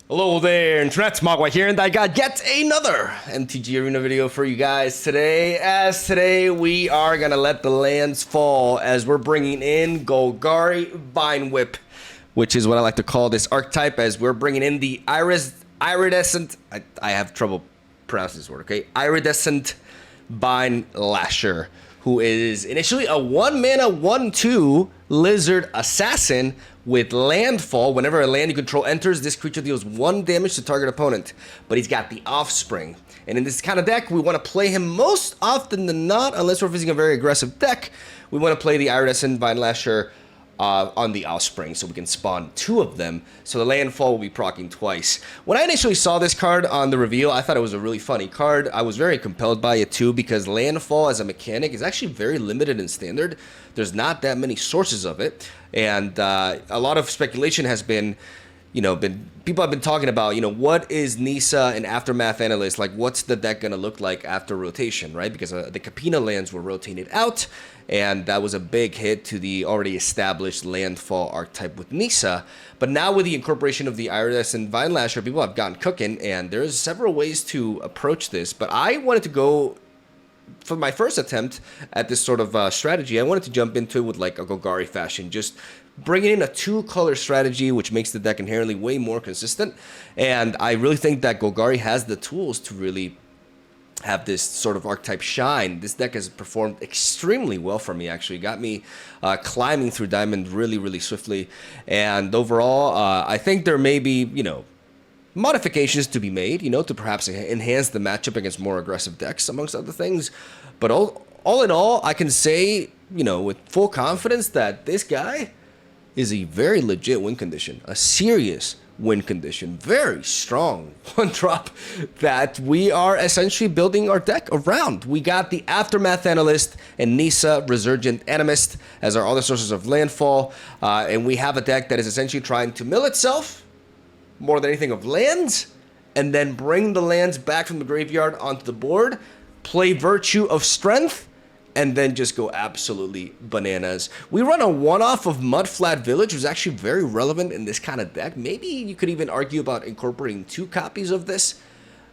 Hello there, Internet. Mogwai here, and I got yet another MTG Arena video for you guys today. As today, we are gonna let the lands fall as we're bringing in Golgari Vine Whip, which is what I like to call this archetype, as we're bringing in the iridescent. I have trouble pronouncing this word. Okay, iridescent Vinelasher, who is initially a 1-mana 1/2 lizard assassin with Landfall. Whenever a land you control enters, this creature deals 1 damage to target opponent. But he's got the Offspring. And in this kind of deck, we want to play him most often than not, unless we're facing a very aggressive deck. We want to play the Iridescent Vinelasher on the Offspring, so we can spawn 2 of them. So the Landfall will be proccing twice. When I initially saw this card on the reveal, I thought it was a really funny card. I was very compelled by it too, because Landfall as a mechanic is actually very limited in Standard. There's not that many sources of it, and a lot of speculation has been, people have been talking about, what is Nissa and Aftermath Analyst, like what's the deck gonna look like after rotation, right? Because the Capina lands were rotated out, and that was a big hit to the already established Landfall archetype with Nissa. But now with the incorporation of the Iridescent Vinelasher, people have gotten cooking, and there's several ways to approach this. But I wanted to go, for my first attempt at this sort of strategy, I wanted to jump into it with like a Golgari fashion, just bringing in a 2-color strategy, which makes the deck inherently way more consistent. And I really think that Golgari has the tools to really have this sort of archetype shine. This deck has performed extremely well for me, actually. Got me climbing through Diamond really, really swiftly. And overall, I think there may be, modifications to be made, to perhaps enhance the matchup against more aggressive decks, amongst other things. But all in all, I can say, with full confidence that this guy is a very legit win condition, a serious win condition, very strong 1-drop that we are essentially building our deck around. We got the Aftermath Analyst and Nissa Resurgent Animist as our other sources of landfall, and we have a deck that is essentially trying to mill itself more than anything of lands, and then bring the lands back from the graveyard onto the board, play Virtue of Strength, and then just go absolutely bananas. We run a one-off of Mudflat Village, which is actually very relevant in this kind of deck. Maybe you could even argue about incorporating 2 copies of this,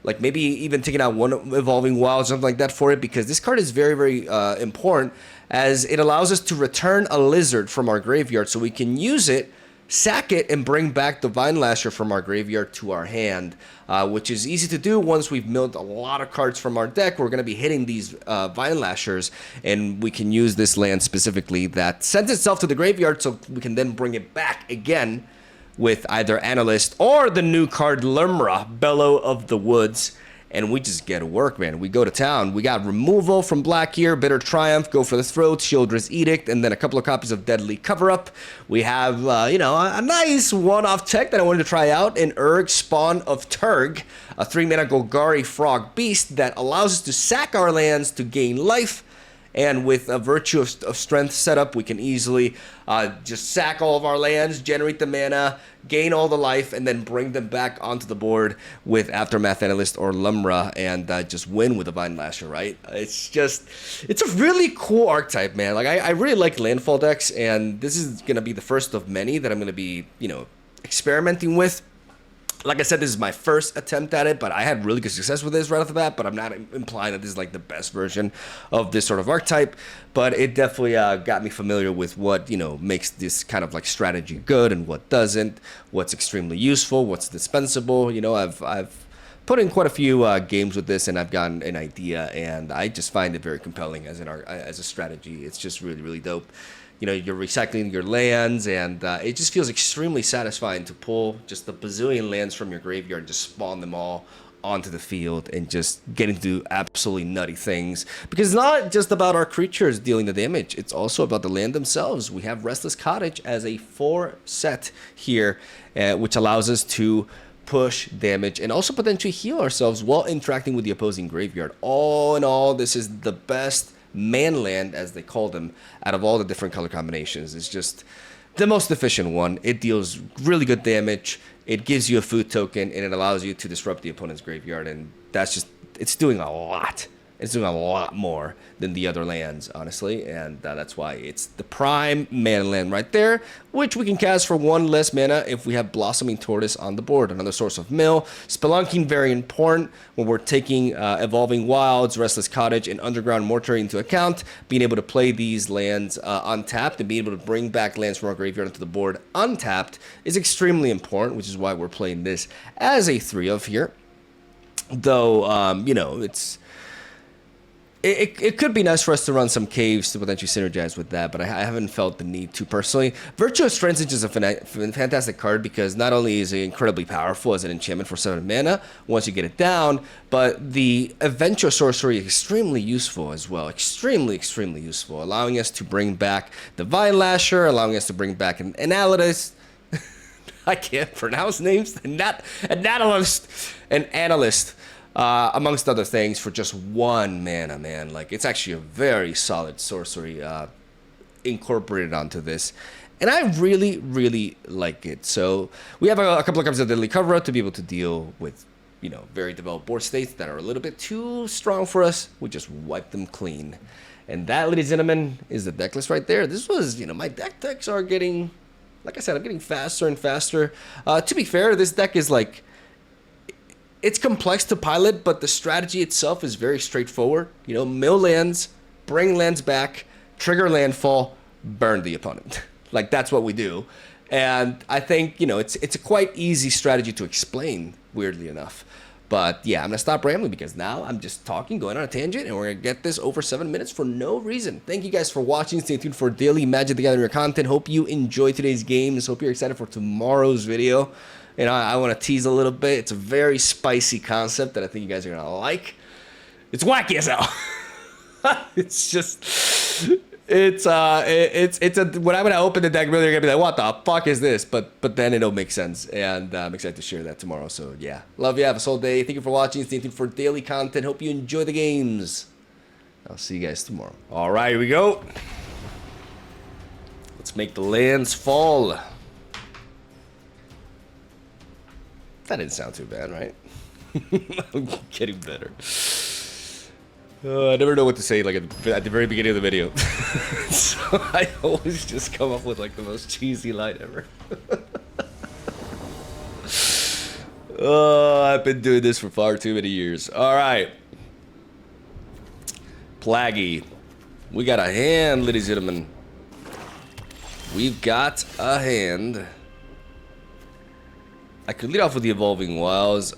like maybe even taking out 1 Evolving Wild, something like that for it, because this card is very, very important, as it allows us to return a lizard from our graveyard, so we can use it, sack it, and bring back the Vinelasher from our graveyard to our hand, which is easy to do once we've milled a lot of cards from our deck. We're going to be hitting these Vinelashers, and we can use this land specifically that sends itself to the graveyard, so we can then bring it back again with either Analyst or the new card Limra, Bellow of the Woods. And we just get to work, man. We go to town. We got removal from black here, Bitter Triumph, Go for the Throat, Shieldred's Edict, and then a couple of copies of Deadly Cover-Up. We have, a nice one-off tech that I wanted to try out, an Urg Spawn of Turg, a 3-mana Golgari Frog Beast that allows us to sack our lands to gain life. And with a Virtue of Strength setup, we can easily just sack all of our lands, generate the mana, gain all the life, and then bring them back onto the board with Aftermath Analyst or Lumra, and just win with a Vinelasher, right? It's a really cool archetype, man. Like, I really like landfall decks, and this is going to be the first of many that I'm going to be, experimenting with. Like I said, this is my first attempt at it, but I had really good success with this right off the bat, but I'm not implying that this is like the best version of this sort of archetype, but it definitely got me familiar with what, makes this kind of like strategy good and what doesn't, what's extremely useful, what's dispensable. I've put in quite a few games with this, and I've gotten an idea, and I just find it very compelling as a strategy. It's just really, really dope. You're recycling your lands, and it just feels extremely satisfying to pull just a bazillion lands from your graveyard and just spawn them all onto the field and just getting to do absolutely nutty things. Because it's not just about our creatures dealing the damage, it's also about the land themselves. We have Restless Cottage as a 4 set here, which allows us to push damage and also potentially heal ourselves while interacting with the opposing graveyard. All in all, this is the best man land, as they call them, out of all the different color combinations. It's just the most efficient one. It deals really good damage, it gives you a food token, and it allows you to disrupt the opponent's graveyard, and it's doing a lot It's doing a lot more than the other lands, honestly, and that's why it's the prime mana land right there, which we can cast for 1 less mana if we have Blossoming Tortoise on the board. Another source of mill. Spelunking, very important when we're taking Evolving Wilds, Restless Cottage, and Underground Mortuary into account. Being able to play these lands untapped and being able to bring back lands from our graveyard into the board untapped is extremely important, which is why we're playing this as a 3-of here. Though, you know, it could be nice for us to run some caves to potentially synergize with that, but I haven't felt the need to personally. Virtuous Transit is a fantastic card because not only is it incredibly powerful as an enchantment for 7 mana once you get it down, but the Eventual Sorcery is extremely useful as well. Extremely useful, allowing us to bring back the Vinelasher, allowing us to bring back an Analyst. I can't pronounce names. An Analyst. Amongst other things, for just 1 mana, man. Like, it's actually a very solid sorcery incorporated onto this, and I really like it. So we have a couple of cards of Deadly Cover to be able to deal with, you know, very developed board states that are a little bit too strong for us. We just wipe them clean, and that, ladies and gentlemen, is the deck list right there. This was, you know, my decks are getting, like I said, I'm getting faster and faster. To be fair, this deck is like, it's complex to pilot, but the strategy itself is very straightforward. You know, mill lands, bring lands back, trigger landfall, burn the opponent. Like, that's what we do. And I think, you know, it's a quite easy strategy to explain, weirdly enough. But yeah, I'm going to stop rambling because now I'm just talking, going on a tangent, and we're going to get this over 7 minutes for no reason. Thank you guys for watching. Stay tuned for daily Magic the Gathering content. Hope you enjoyed today's games. Hope you're excited for tomorrow's video. You know, I want to tease a little bit. It's a very spicy concept that I think you guys are going to like. It's wacky as hell. It's just, when I'm going to open the deck, really, you're going to be like, what the fuck is this? But then it'll make sense, and I'm excited to share that tomorrow. So yeah, love you. Have a solid day. Thank you for watching. Stay tuned for daily content. Hope you enjoy the games. I'll see you guys tomorrow. All right, here we go. Let's make the lands fall. That didn't sound too bad, right? I'm getting better. I never know what to say, like, at the very beginning of the video. So I always just come up with, like, the most cheesy line ever. Oh, I've been doing this for far too many years. All right. Plaggy. We got a hand, ladies and gentlemen. We've got a hand. I could lead off with the Evolving Wilds,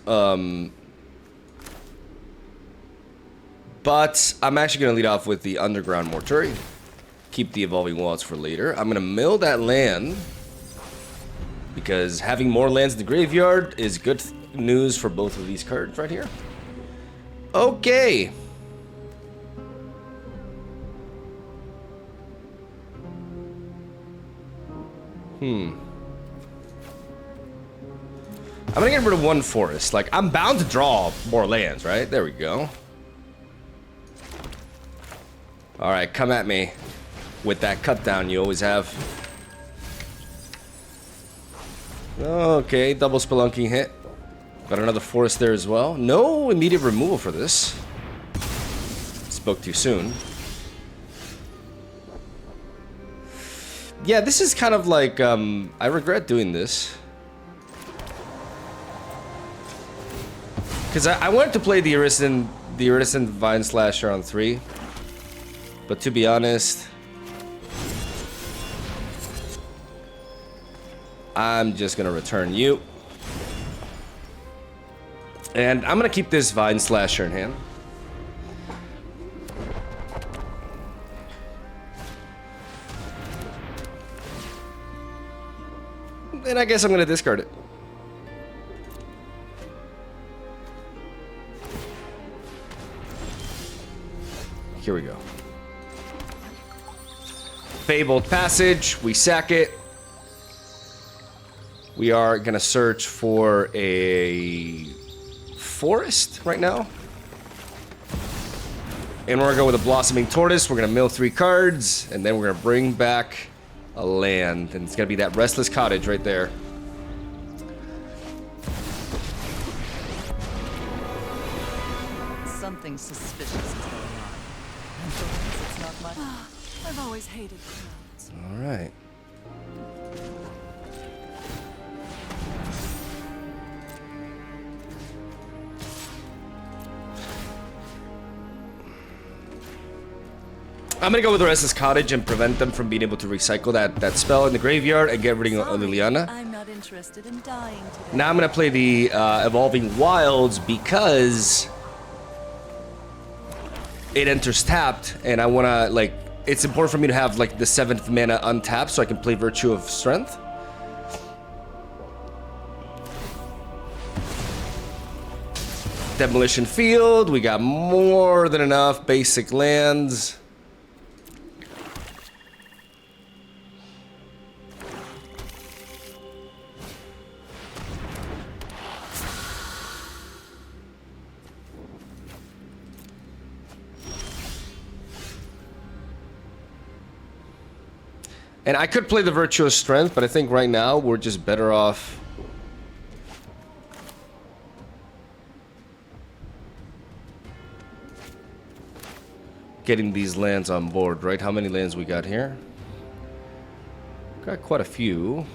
but I'm actually going to lead off with the Underground Mortuary. Keep the Evolving Wilds for later. I'm going to mill that land, because having more lands in the graveyard is good news for both of these cards right here. Okay. I'm gonna get rid of 1 forest. Like, I'm bound to draw more lands, right? There we go. Alright, come at me with that cut down you always have. Okay, double Spelunking hit. Got another forest there as well. No immediate removal for this. Spoke too soon. Yeah, this is kind of like, I regret doing this. Because I wanted to play the Iridescent Vinelasher on 3. But to be honest, I'm just going to return you. And I'm going to keep this Vinelasher in hand. And I guess I'm going to discard it. Here we go. Fabled Passage. We sack it. We are going to search for a forest right now. And we're going to go with a Blossoming Tortoise. We're going to mill 3 cards. And then we're going to bring back a land. And it's going to be that Restless Cottage right there. Something suspicious is going on. And for once, it's not much. I've always hated crowds. All right. I'm gonna go with Ores's Cottage and prevent them from being able to recycle that spell in the graveyard and get rid of Liliana. I'm not interested in dying today. Now I'm gonna play the Evolving Wilds because it enters tapped, and I wanna, like, it's important for me to have like the 7th mana untapped so I can play Virtue of Strength. Demolition Field, we got more than enough basic lands. And I could play the Virtuous Strength, but I think right now we're just better off getting these lands on board, right? How many lands we got here? Got quite a few.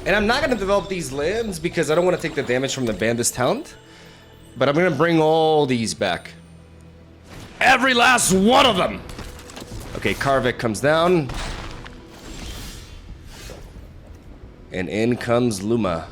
And I'm not going to develop these lands because I don't want to take the damage from the Bandit's Talent. But I'm going to bring all these back. Every last one of them! Okay, Karvik comes down. And in comes Lumra.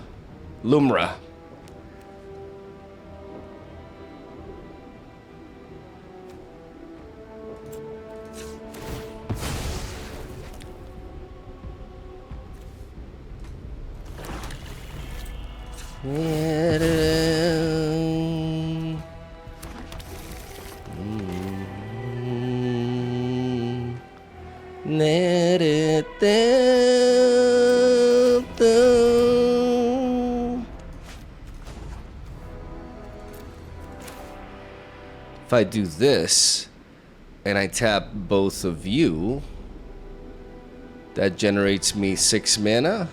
If I do this and I tap both of you, that generates me 6 mana.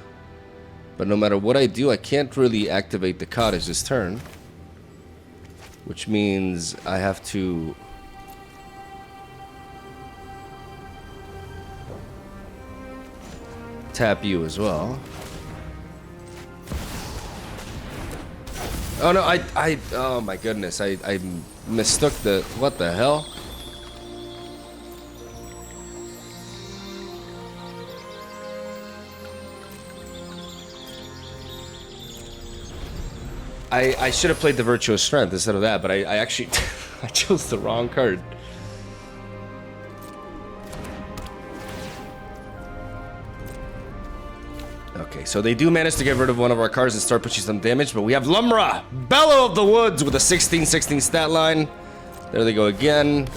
But no matter what I do, I can't really activate the cottage this turn. Which means I have to tap you as well. Oh no, oh my goodness, I mistook the, what the hell? I should have played the Virtuous Strength instead of that, but I actually I chose the wrong card. Okay, so they do manage to get rid of one of our cards and start pushing some damage, but we have Lumra, Bellow of the Woods with a 16-16 stat line. There they go again.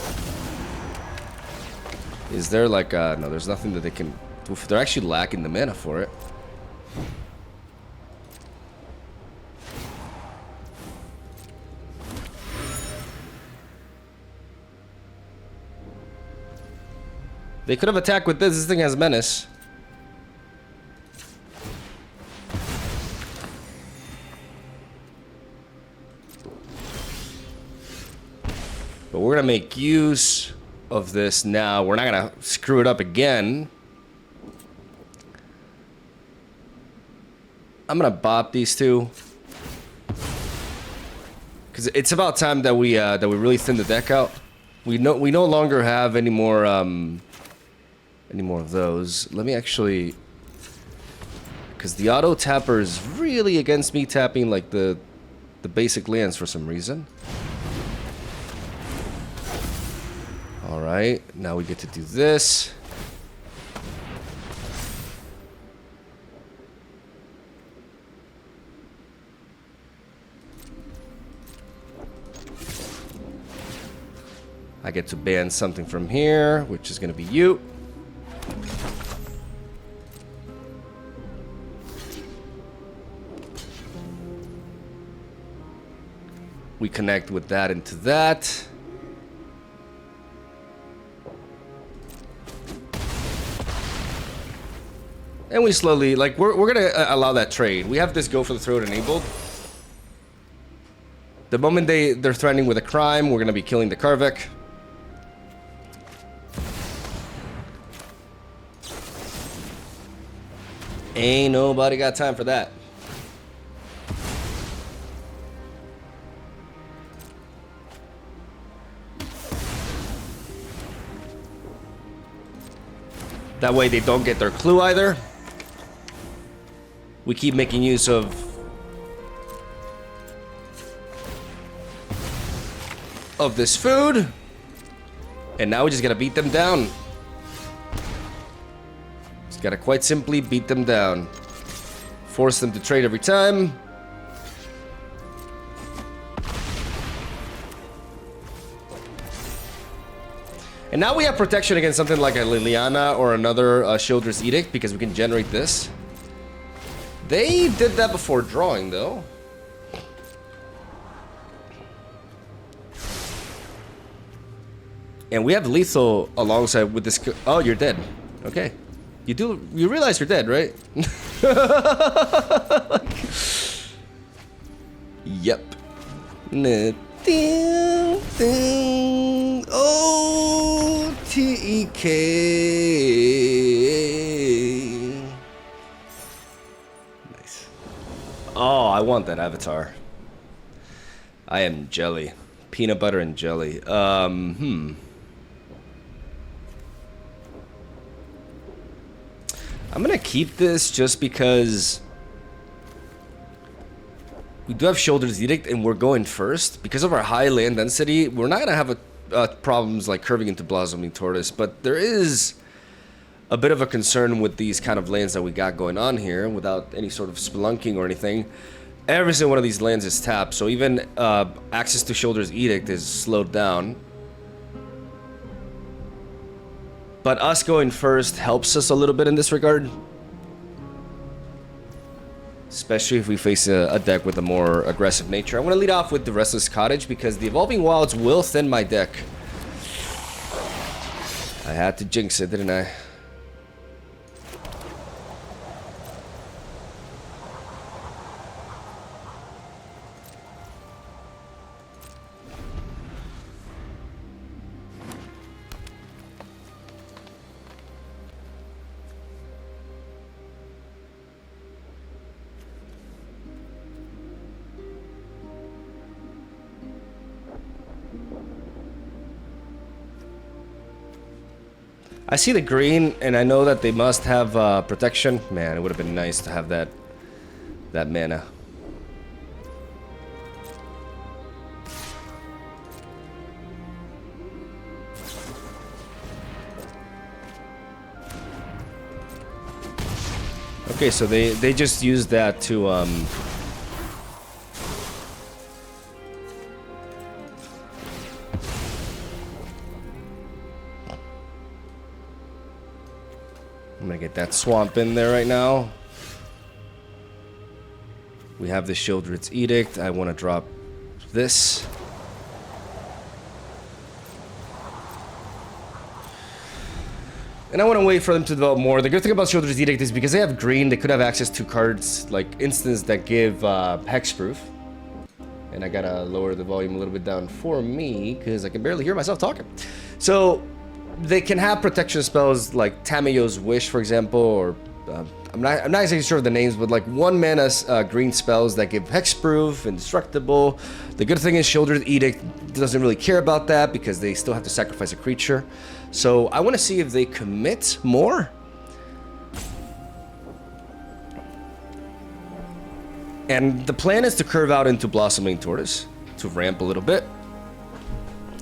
Is there like no, there's nothing that they can, they're actually lacking the mana for it. They could have attacked with this. This thing has menace. But we're gonna make use of this now. We're not gonna screw it up again. I'm gonna bop these two. Cause it's about time that we really thin the deck out. We no longer have any more of those. Let me actually, because the auto tapper is really against me tapping like the basic lands for some reason. All right, now we get to do this. I get to ban something from here, which is going to be you. We connect with that into that. And we slowly, like, we're going to allow that trade. We have this go for the throat enabled. The moment they're threatening with a crime, we're going to be killing the Karvik. Ain't nobody got time for that. That way they don't get their clue either. We keep making use of this food. And now we just gotta beat them down. Just gotta quite simply beat them down. Force them to trade every time. And now we have protection against something like a Liliana or another Shieldred's Edict because we can generate this. They did that before drawing, though. And we have lethal alongside with this. Oh, you're dead. Okay. You realize you're dead, right? Yep. Oh, T-E-K. Nice. Oh, I want that avatar. I am jelly. Peanut butter and jelly. I'm gonna keep this just because we do have Shieldred's Edict and we're going first. Because of our high land density, we're not gonna have problems like curving into Blossoming Tortoise, but there is a bit of a concern with these kind of lands that we got going on here without any sort of spelunking or anything. Every single one of these lands is tapped, so even access to Shieldred's Edict is slowed down. But us going first helps us a little bit in this regard. Especially if we face a deck with a more aggressive nature. I want to lead off with the Restless Cottage because the Evolving Wilds will thin my deck. I had to jinx it, didn't I? I see the green, and I know that they must have protection. Man, it would have been nice to have that mana. Okay, so they just used that to I'm gonna get that swamp in there right now. We have the Shieldred's Edict. I want to drop this. And I want to wait for them to develop more. The good thing about Shieldred's Edict is because they have green, they could have access to cards like instants that give hexproof. And I gotta lower the volume a little bit down for me because I can barely hear myself talking. So they can have protection spells like Tamayo's Wish, for example, or I'm not exactly sure of the names, but like 1 mana green spells that give hexproof, indestructible. The good thing is Shieldred's Edict doesn't really care about that because they still have to sacrifice a creature. So I want to see if they commit more. And the plan is to curve out into Blossoming Tortoise to ramp a little bit.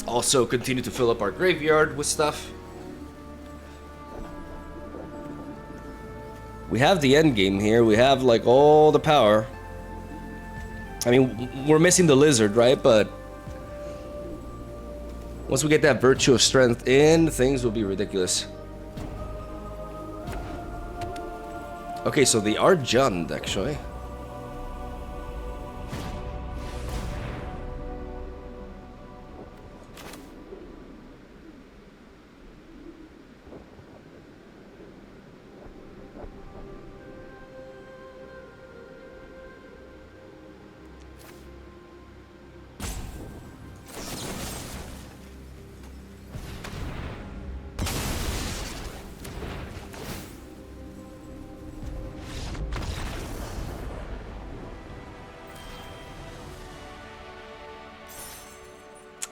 Also continue to fill up our graveyard with stuff. We have the end game here. We have like all the power. I mean, we're missing the lizard, right? But Once we get that Virtue of Strength in, things will be ridiculous. Okay, so they are junned, actually.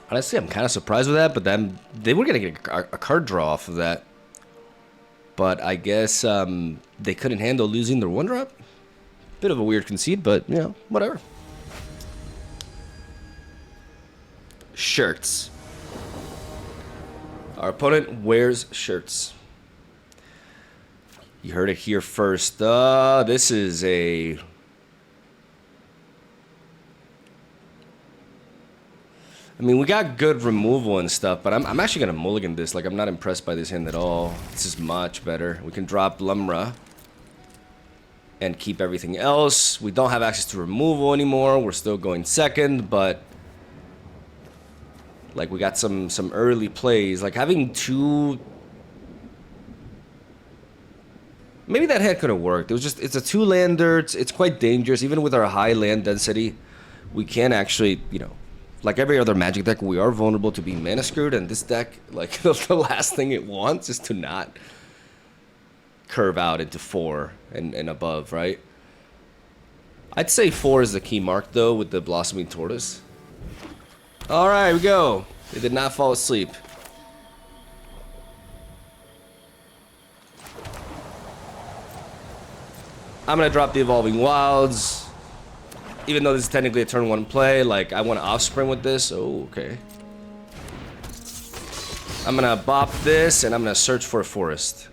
Honestly, I'm kind of surprised with that, but then they were going to get a card draw off of that. But I guess they couldn't handle losing their 1-drop. Bit of a weird concede, but, you know, whatever. Shirts. Our opponent wears shirts. You heard it here first. This is a... I mean, we got good removal and stuff, but I'm actually going to mulligan this. Like, I'm not impressed by this hand at all. This is much better. We can drop Lumra and keep everything else. We don't have access to removal anymore. We're still going second, but... like, we got some early plays. Like, having two... maybe that hand could have worked. It was just... it's a 2-lander. It's quite dangerous. Even with our high land density, we can actually, you know... like every other Magic deck, we are vulnerable to being mana screwed, and this deck, like, the last thing it wants is to not curve out into 4 and above, right? I'd say 4 is the key mark, though, with the Blossoming Tortoise. Alright, we go. They did not fall asleep. I'm gonna drop the Evolving Wilds. Even though this is technically a turn 1 play, like, I want to offspring with this. Oh, okay. I'm gonna bop this, and I'm gonna search for a forest.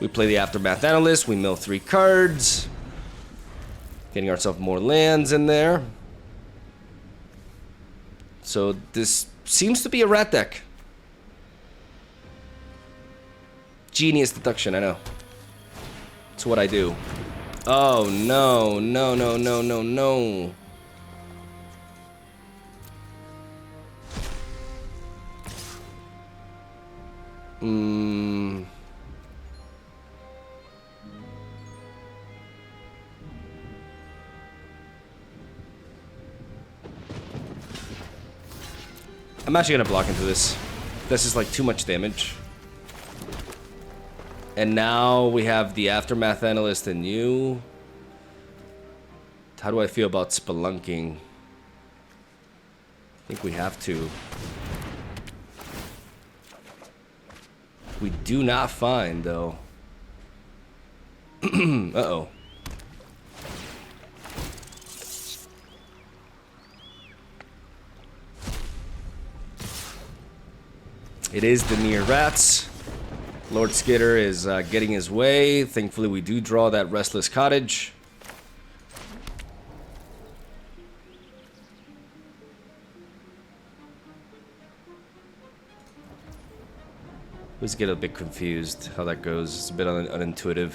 We play the Aftermath Analyst. We mill 3 cards. Getting ourselves more lands in there. So this seems to be a rat deck. Genius deduction, I know. It's what I do. Oh, no. No, no, no, no, no. I'm actually gonna block into this. This is like too much damage. And now we have the Aftermath Analyst and you. How do I feel about spelunking? I think we have to. We do not find, though. Uh-oh. It is the near rats. Lord Skitter is getting his way. Thankfully, we do draw that Restless Cottage. Always get a bit confused how that goes. It's a bit unintuitive.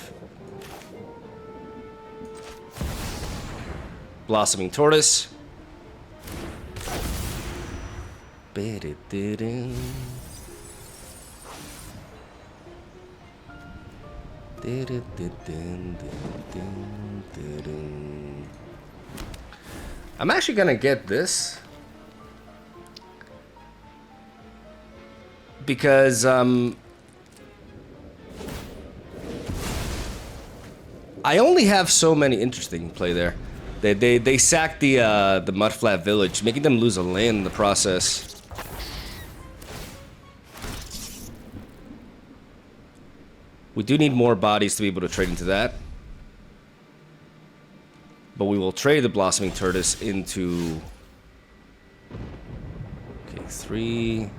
Blossoming Tortoise. I'm actually gonna get this because I only have so many interesting play there. They sacked the Mudflat Village, making them lose a land in the process. We do need more bodies to be able to trade into that. But we will trade the Blossoming Tortoise into... okay, 3...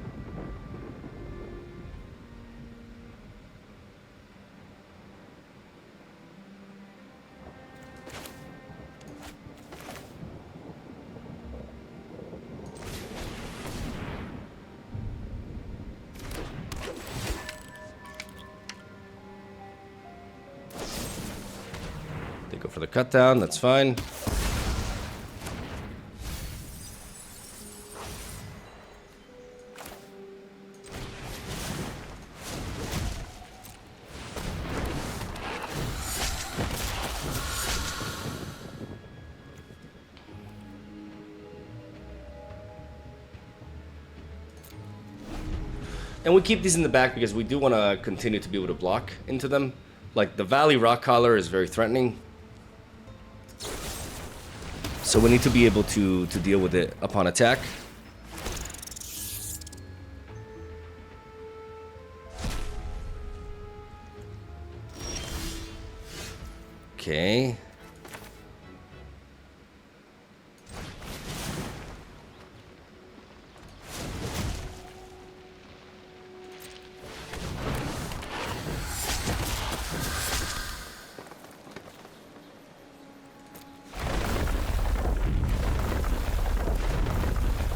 They go for the cut down, that's fine. And we keep these in the back because we do want to continue to be able to block into them. Like the Valley Rock Collar is very threatening. So we need to be able to deal with it upon attack. Okay.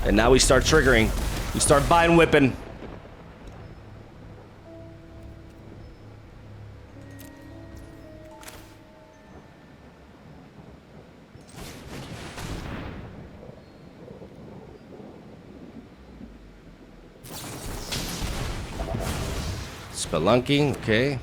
And now we start triggering. We start bind whipping. Spelunking, okay.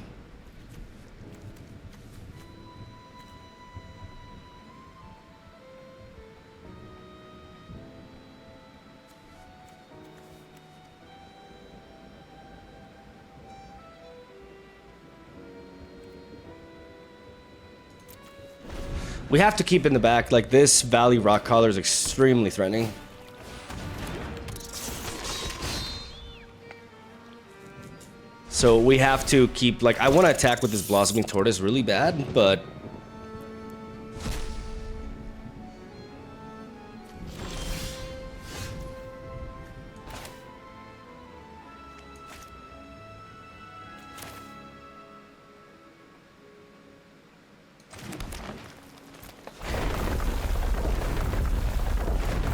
We have to keep in the back. Like, this Valley Rock Collar is extremely threatening. So we have to keep, like, I want to attack with this Blossoming Tortoise really bad, but...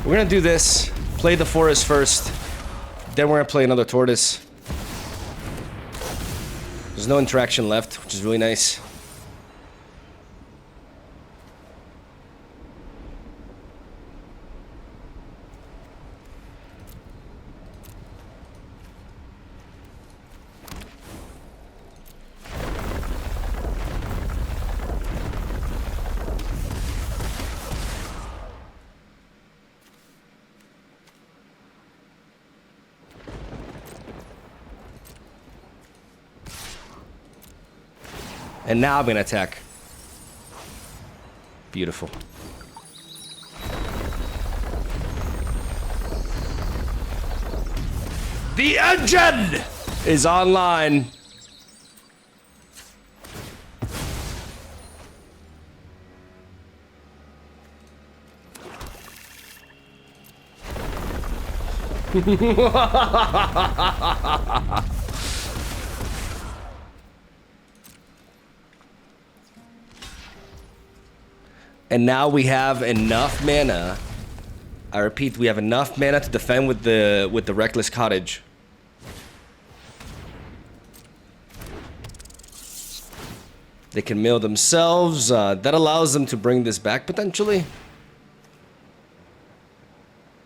we're gonna do this, play the forest first, then we're gonna play another tortoise. There's no interaction left, which is really nice. And now I'm gonna attack. Beautiful. The engine is online. And now we have enough mana. I repeat, we have enough mana to defend with the Reckless Cottage. They can mill themselves. That allows them to bring this back potentially.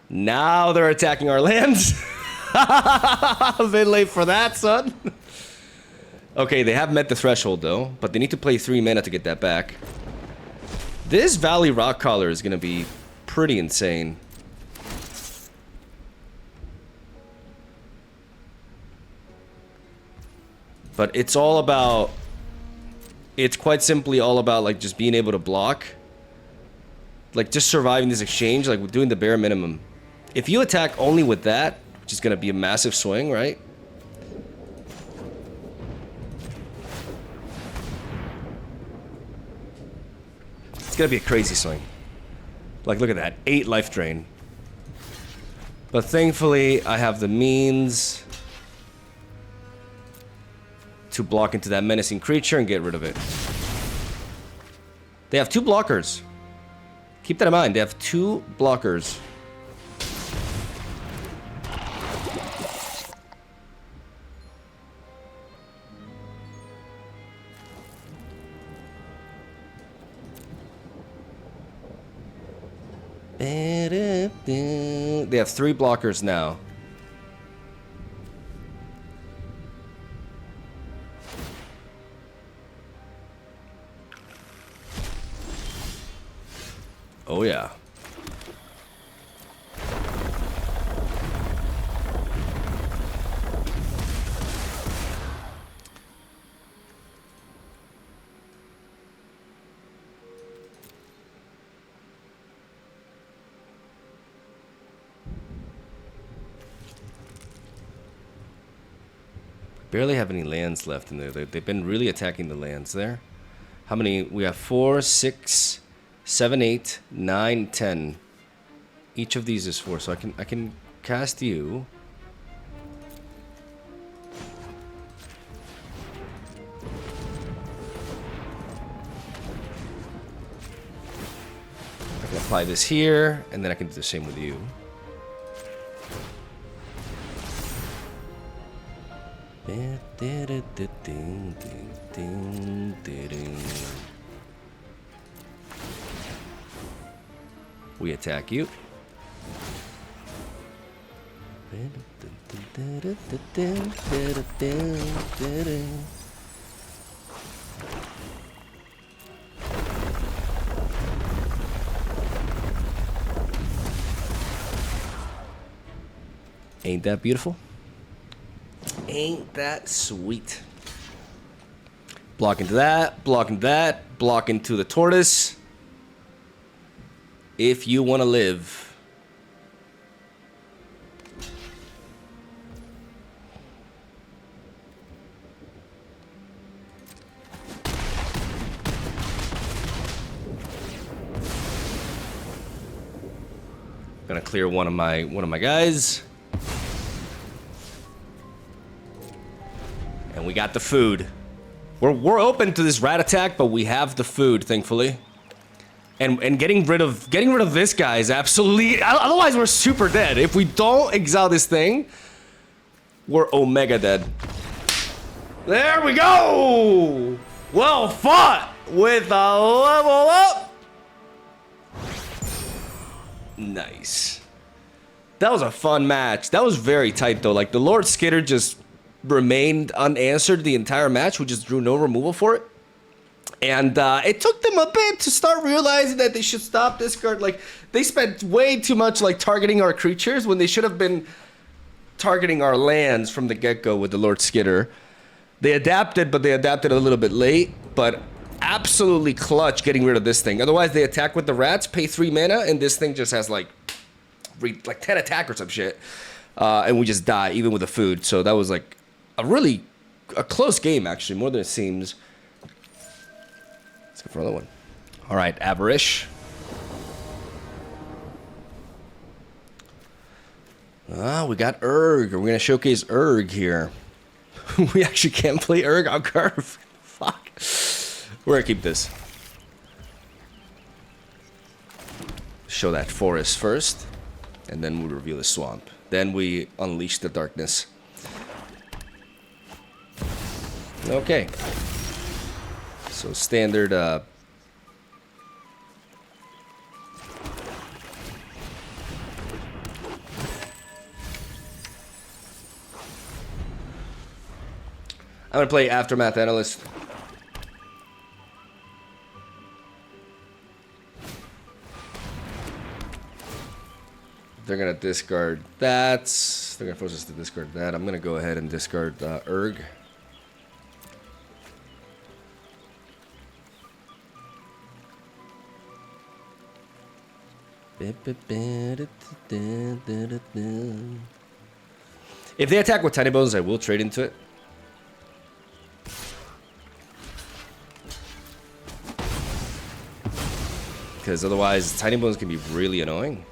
Now they're attacking our lands. A bit late for that, son. Okay, they have met the threshold though, but they need to play 3 mana to get that back. This Valley Rock Collar is going to be pretty insane. But it's all about... it's quite simply all about, like, just being able to block. Like, just surviving this exchange, like, we're doing the bare minimum. If you attack only with that, which is going to be a massive swing, right? It's gonna be a crazy swing. Like, look at that, 8 life drain. But thankfully, I have the means to block into that menacing creature and get rid of it. They have 2 blockers. Keep that in mind, they have 2 blockers. They have 3 blockers now. Oh yeah. Barely have any lands left in there. They've been really attacking the lands there. How many? We have 4, 6, 7, 8, 9, 10. Each of these is 4, so I can cast you. I can apply this here, and then I can do the same with you. We attack you. Ain't that beautiful? Ain't that sweet? Block into that, block into that, block into the tortoise. If you want to live. Gonna clear one of my guys. And we got the food. We're open to this rat attack, but we have the food, thankfully. And getting rid of this guy is absolutely, otherwise we're super dead. If we don't exile this thing, we're omega dead. There we go! Well fought with a level up. Nice. That was a fun match. That was very tight though. Like the Lord Skitter just remained unanswered the entire match. We just drew no removal for it. And it took them a bit to start realizing that they should stop discard. Like, they spent way too much, like, targeting our creatures when they should have been targeting our lands from the get-go with the Lord Skitter. They adapted, but they adapted a little bit late. But absolutely clutch getting rid of this thing. Otherwise, they attack with the rats, pay 3 mana, and this thing just has, like 10 attack or some shit. And we just die, even with the food. So that was, like, a close game, actually, more than it seems. Let's go for another one. All right, Avarish. We got Urg. We're gonna showcase Urg here. We actually can't play Urg on curve. Fuck. We're gonna keep this. Show that forest first, and then we reveal the swamp. Then we unleash the darkness. Okay. So standard I'm gonna play Aftermath Analyst. They're gonna discard that. They're gonna force us to discard that. I'm gonna go ahead and discard Urg. If they attack with Tiny Bones, I will trade into it. Because otherwise, Tiny Bones can be really annoying.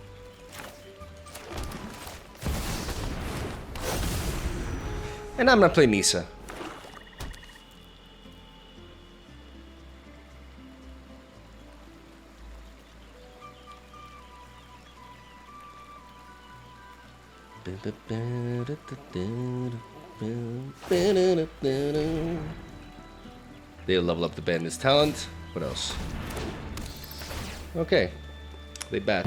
And I'm gonna play Nisa. They level up the bandit's talent. What else? Okay. They bat.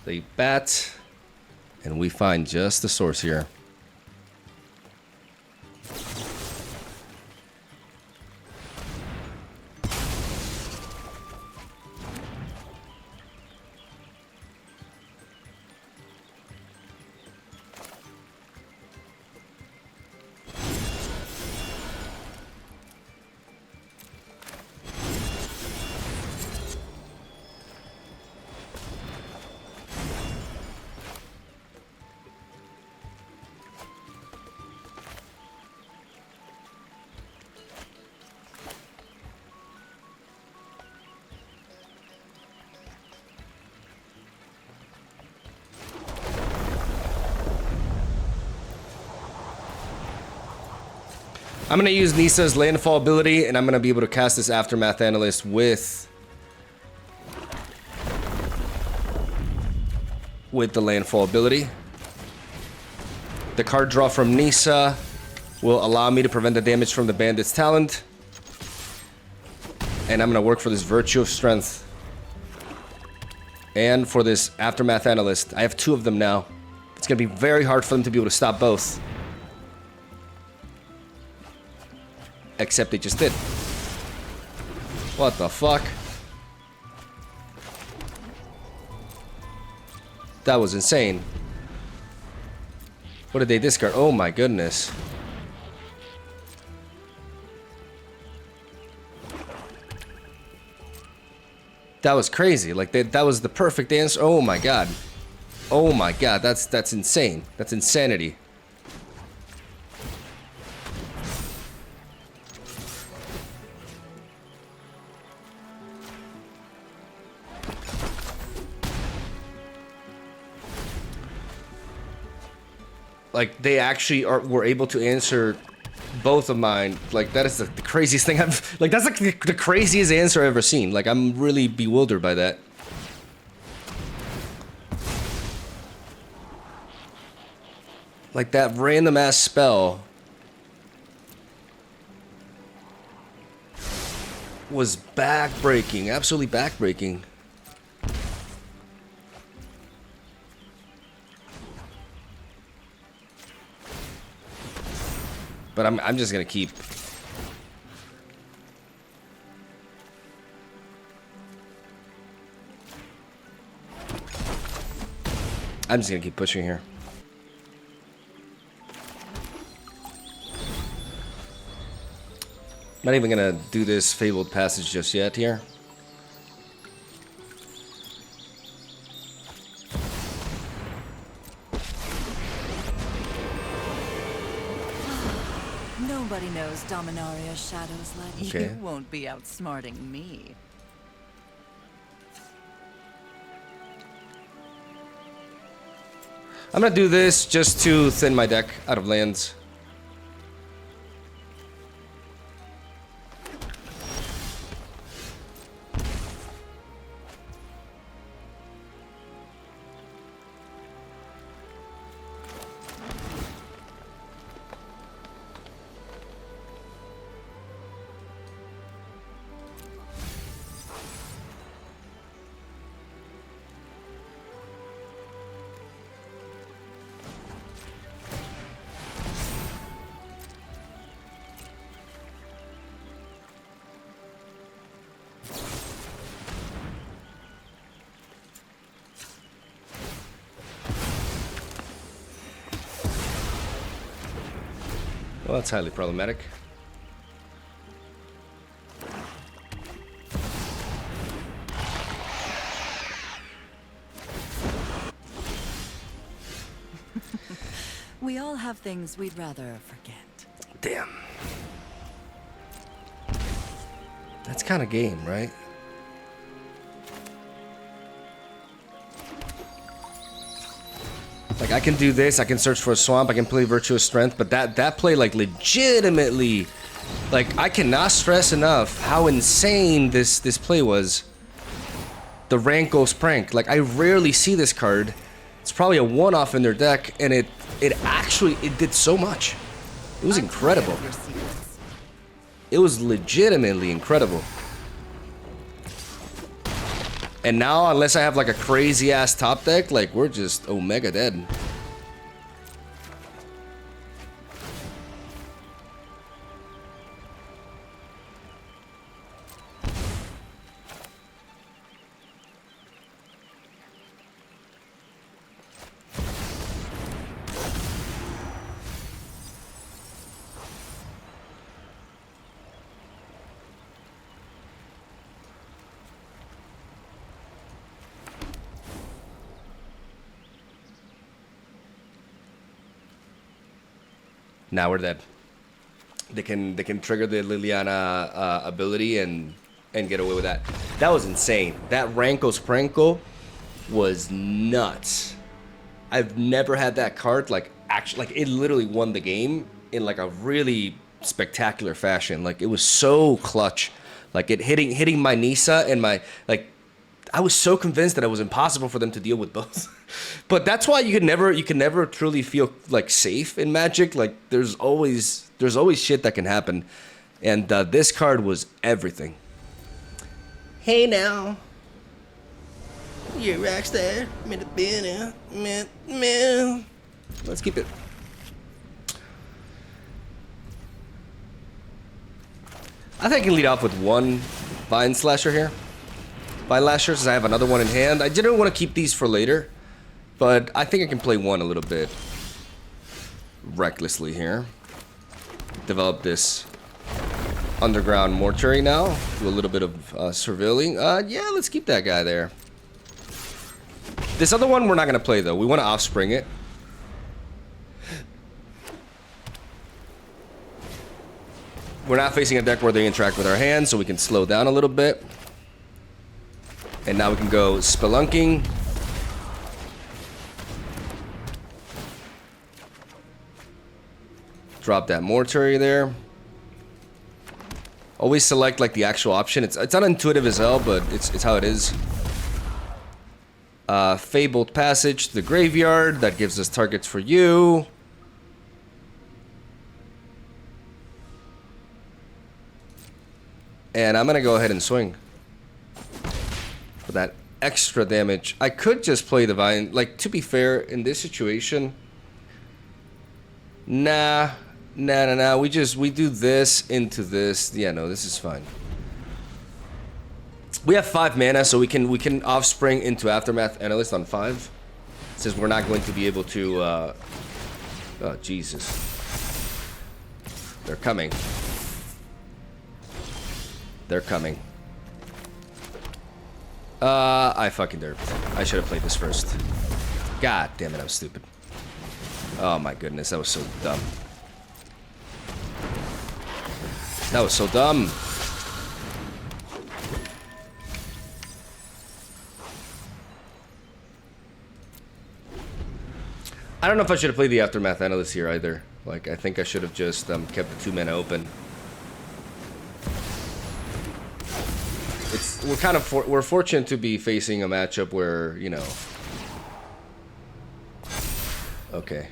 They bat, and we find just the source here. I'm gonna use Nisa's Landfall ability, and I'm gonna be able to cast this Aftermath Analyst with the Landfall ability. The card draw from Nisa will allow me to prevent the damage from the Bandit's Talent. And I'm gonna work for this Virtue of Strength. And for this Aftermath Analyst. I have 2 of them now. It's gonna be very hard for them to be able to stop both. Except they just did. What the fuck? That was insane. What did they discard? Oh my goodness. That was crazy. Like that was the perfect answer. Oh my god. Oh my god, that's insane. That's insanity. Like, they actually were able to answer both of mine. Like, that is the craziest thing I've... Like, that's like the craziest answer I've ever seen. Like, I'm really bewildered by that. Like, that random-ass spell was back-breaking. Absolutely back-breaking. But I'm just gonna keep. I'm just gonna keep pushing here. Not even gonna do this Fabled Passage just yet here. Nobody knows Dominaria's shadows like Okay. you won't be outsmarting me. I'm gonna do this just to thin my deck out of lands. Well, that's highly problematic. We all have things we'd rather forget. Damn. That's kind of game, right? Like, I can do this, I can search for a swamp, I can play Virtuous Strength, but that play, like, legitimately, like, I cannot stress enough how insane this play was. The Rankos Prank. Like, I rarely see this card. It's probably a one-off in their deck, and it did so much. It was incredible. It was legitimately incredible. And now, unless I have like a crazy ass top deck, like we're just Omega dead. Now we're dead. They can trigger the Liliana ability and get away with that. That was insane. That Ranko's Pranko was nuts. I've never had that card like actually like it literally won the game in like a really spectacular fashion. Like it was so clutch. Like it hitting my Nisa and my like. I was so convinced that it was impossible for them to deal with both. But that's why you can never truly feel like safe in Magic. Like there's always shit that can happen, and this card was everything. Hey now, you're Rockstar. Let's keep it. I think I can lead off with one Vine Slasher here. Vinelasher, since I have another one in hand. I didn't want to keep these for later, but I think I can play one a little bit recklessly here. Develop this underground mortuary now. Do a little bit of surveilling. Yeah, let's keep that guy there. This other one we're not going to play, though. We want to offspring it. We're not facing a deck where they interact with our hands, so we can slow down a little bit. And now we can go spelunking. Drop that mortuary there. Always select like the actual option. It's unintuitive as hell, but it's how it is. Fabled Passage to the graveyard. That gives us targets for you. And I'm gonna go ahead and swing. For that extra damage. I could just play the Vine. Like, to be fair, in this situation, nah. We do this into this. Yeah, no, this is fine. We have 5 mana, so we can offspring into Aftermath Analyst on 5. Since we're not going to be able to oh Jesus. They're coming. They're coming. I fucking derped. I should have played this first. God damn it, I was stupid. Oh my goodness, that was so dumb. That was so dumb. I don't know if I should have played the Aftermath Analyst here either. Like, I think I should have just kept the 2 mana open. We're fortunate to be facing a matchup where, you know. Okay,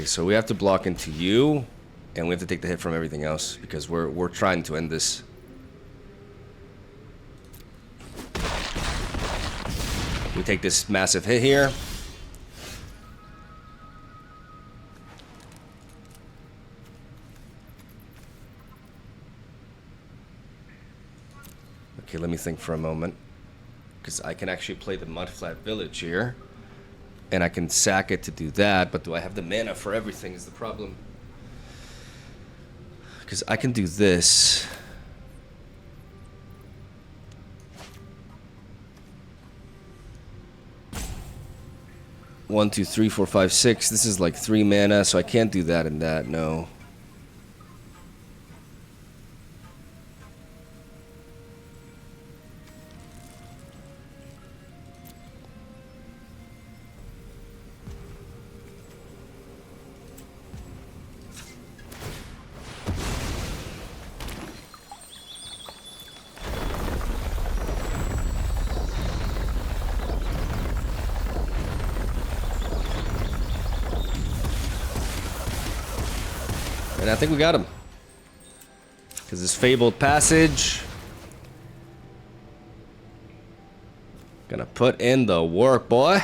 so we have to block into you, and we have to take the hit from everything else because we're trying to end this. We take this massive hit here. Okay, let me think for a moment. Because I can actually play the Mudflat Village here. And I can sack it to do that, but do I have the mana for everything is the problem. Because I can do this. One, two, three, four, five, six. This is like 3 mana, so I can't do that and that, no. And I think we got him. Because this Fabled Passage. Gonna put in the work, boy.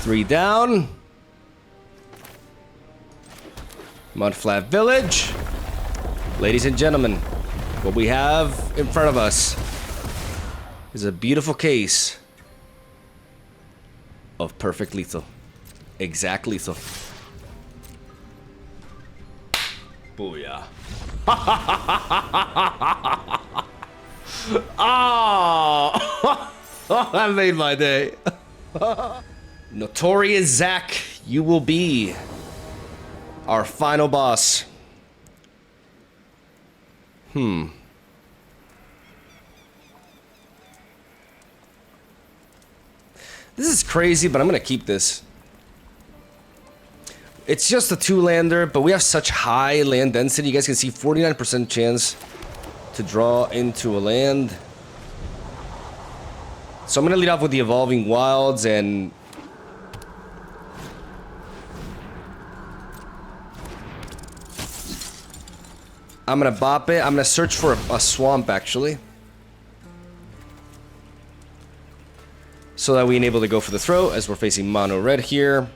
Three down. Mudflat Village. Ladies and gentlemen, what we have in front of us is a beautiful case of perfect lethal. Exact lethal. Booyah. Oh! That made my day. Notorious Zach, you will be our final boss. This is crazy, but I'm gonna keep this. It's just a 2-lander, but we have such high land density. You guys can see 49% chance to draw into a land. So I'm gonna lead off with the Evolving Wilds, and I'm gonna bop it. I'm gonna search for a swamp, actually, so that we enable to go for the throw as we're facing mono red here.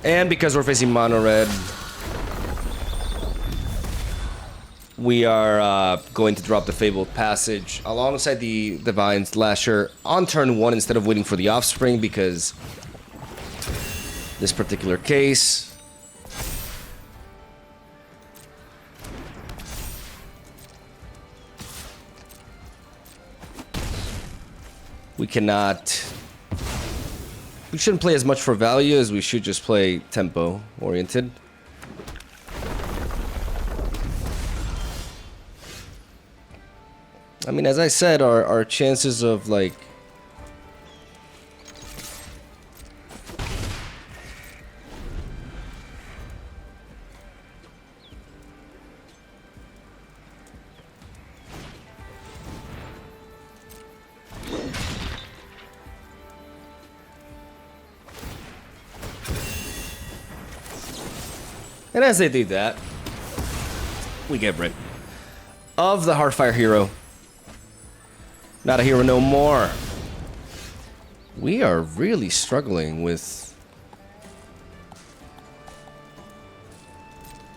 And because we're facing mono red, we are going to drop the Fabled Passage alongside the Vinelasher on turn 1 instead of waiting for the Offspring, because this particular case, we shouldn't play as much for value as we should just play tempo oriented. I mean, as I said, our chances of like and as they do that, we get rid of the Heartfire hero. Not a hero no more. We are really struggling with...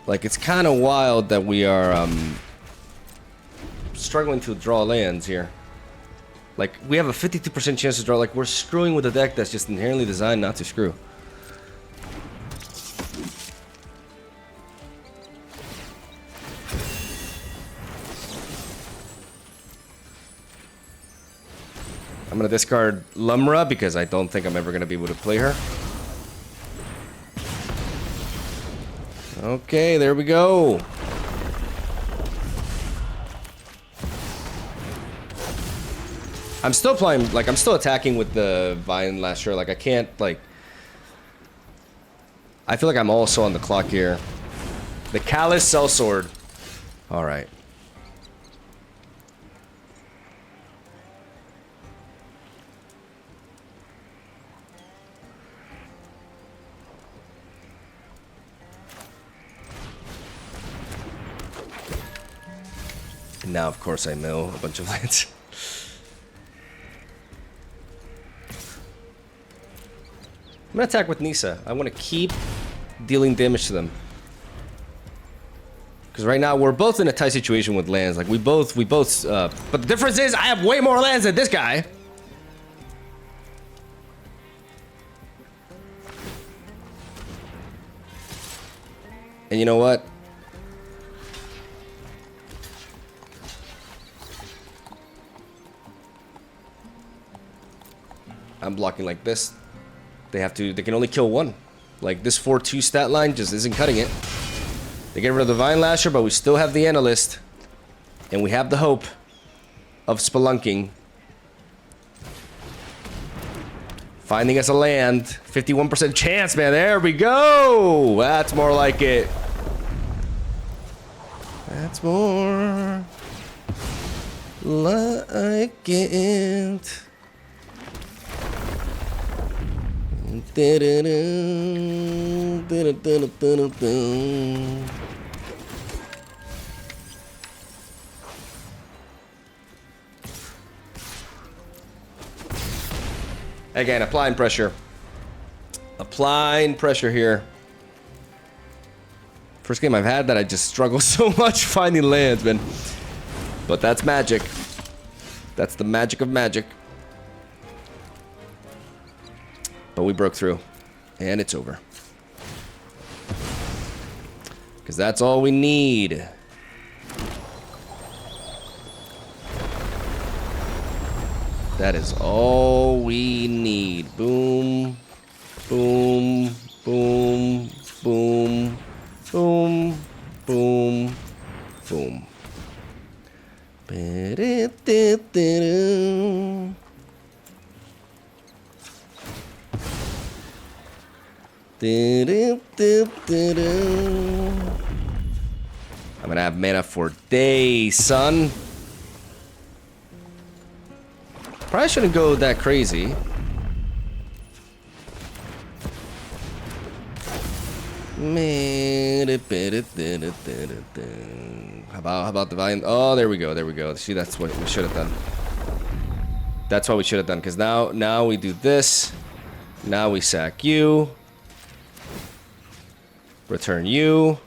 Like, it's kind of wild that we are struggling to draw lands here. Like, we have a 52% chance to draw. Like, we're screwing with a deck that's just inherently designed not to screw. I'm gonna discard Lumra because I don't think I'm ever gonna be able to play her. Okay, there we go. I'm still playing, like, I'm still attacking with the Vinelasher. Like, I can't, like... I feel like I'm also on the clock here. The Callous Sellsword. Alright. And now, of course, I mill a bunch of lands. I'm gonna attack with Nissa. I want to keep dealing damage to them. Because right now, we're both in a tight situation with lands. Like, we both, but the difference is, I have way more lands than this guy. And you know what? I'm blocking like this. They can only kill one. Like, this 4-2 stat line just isn't cutting it. They get rid of the Vinelasher, but we still have the Analyst. And we have the hope of spelunking. Finding us a land. 51% chance, man. There we go. That's more like it. That's more like it. Again, applying pressure. Applying pressure here. First game I've had that I just struggle so much finding lands, man. But that's magic. That's the magic of magic. But we broke through. And it's over. Because that's all we need. That is all we need. Boom. Boom. Boom. Boom. Boom. Boom. Boom. I'm gonna have mana for days, son. Probably shouldn't go that crazy. How about the volume? Oh, there we go. There we go. See, that's what we should have done. That's what we should have done. Because now we do this. Now we sack you. Return you.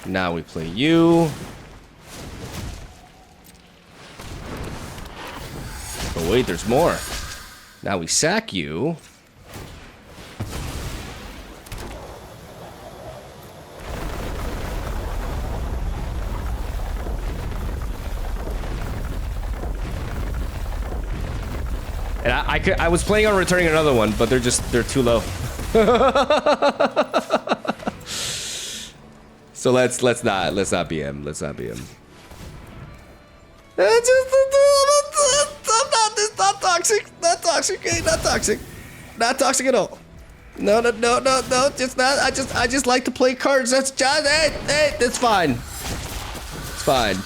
Now we play you. But wait, there's more. Now we sack you. And I was planning on returning another one, but they're too low. So let's not BM. Let's not BM. It's not toxic. Not toxic. Okay, not toxic. Not toxic at all. No. Just not. I just like to play cards. That's just hey, that's fine. It's fine.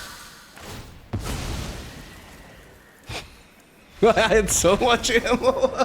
I had so much ammo.